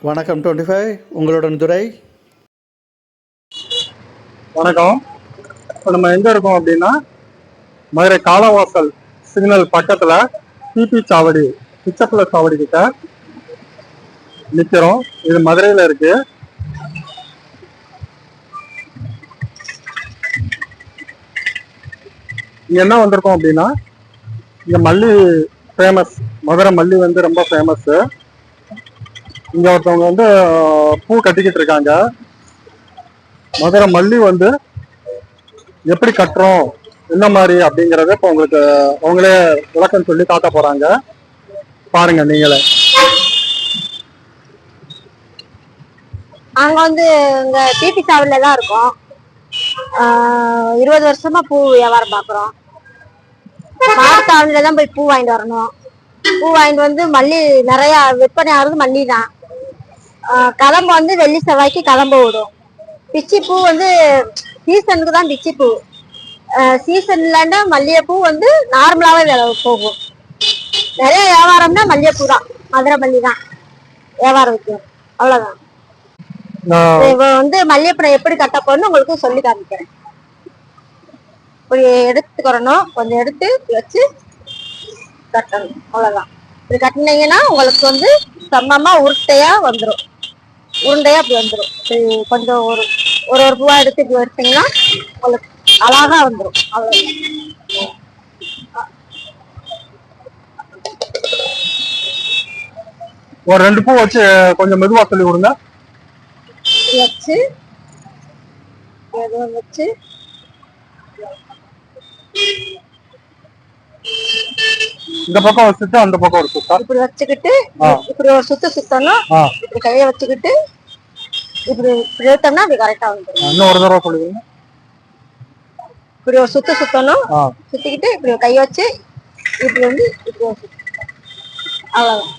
வணக்கம் 25 உங்களுடன் துரை. வணக்கம். இப்போ நம்ம எங்க இருக்கோம் அப்படின்னா மதுரை காலவாசல் சிக்னல் பக்கத்துல பிபி சாவடி பிச்சப்பல சாவடி கிட்ட நிக்கிறோம். இது மதுரையில இருக்கு. இங்க என்ன வந்திருக்கோம் அப்படின்னா இங்க மல்லி ஃபேமஸ். மதுரை மல்லி வந்து ரொம்ப ஃபேமஸ். இங்க ஒருத்தவங்க வந்து பூ கட்டிக்கிட்டு இருக்காங்க. மதுரை மல்லி வந்து எப்படி கட்டுறோம் என்ன மாதிரி அப்படிங்கறத இப்ப உங்களுக்கு அவங்களே விளக்கம் சொல்லி காட்ட போறாங்க. பாருங்க நீங்களே. நாங்க வந்து இங்க பிபி சாவடில தான் இருக்கோம். 20 வருஷமா பூ வியாபாரம் பாக்குறோம். மாட்டுத்தாவணில தான் போய் பூ வாங்கிட்டு வரணும். பூ வாங்கிட்டு வந்து மல்லி நிறைய விற்பனை ஆகுறது மல்லி தான். கதம்பு வந்து வெள்ளி செவ்வாய்க்கு கதம்பு விடும். பிச்சி பூ வந்து சீசனுக்கு தான் பிச்சி பூ. சீசன் இல்லைன்னா மல்லிகைப்பூ வந்து நார்மலாவே விலை போகும். நிறைய வியாபாரம்னா மல்லிகைப்பூ தான், மதுரை மல்லி தான் வியாபாரம் வைக்கும். அவ்வளவுதான். வந்து மல்லிகைப்பூ எப்படி கட்ட போறேன்னு உங்களுக்கு சொல்லி காமிக்கிறேன். இப்படி எடுத்துக்கிறணும், கொஞ்சம் எடுத்து வச்சு கட்டணும். அவ்வளவுதான். இப்படி கட்டினீங்கன்னா உங்களுக்கு வந்து சமமா உருட்டையா வந்துடும். உருண்டையா அப்படி வந்துடும். கொஞ்சம் ஒரு ஒரு பூவா எடுத்து இப்படி வச்சீங்கன்னா உங்களுக்கு அழகா வந்துடும். அவ்வளவுதான். ஒரு 2 பூ வச்சு கொஞ்சம் மெதுவா சொல்லி கொடுங்க. வச்சு வச்சு இந்த பக்கம் வச்சுட்டு அந்த பக்கம் ஒரு சுத்தம் இப்படி வச்சுக்கிட்டு இப்படி ஒரு சுத்து சுத்தணும். இப்படி கையை வச்சுக்கிட்டு இப்படி இப்படி எடுத்தோம்னா அப்படி கரெக்டா வந்துடும். இன்னும் ஒரு தடவை சொல்லுவீங்க. இப்படி ஒரு சுத்து சுத்தணும். சுத்திக்கிட்டு இப்படி கை வச்சு இப்படி வந்து இப்படி ஒரு சுத்து. அவ்வளவுதான்.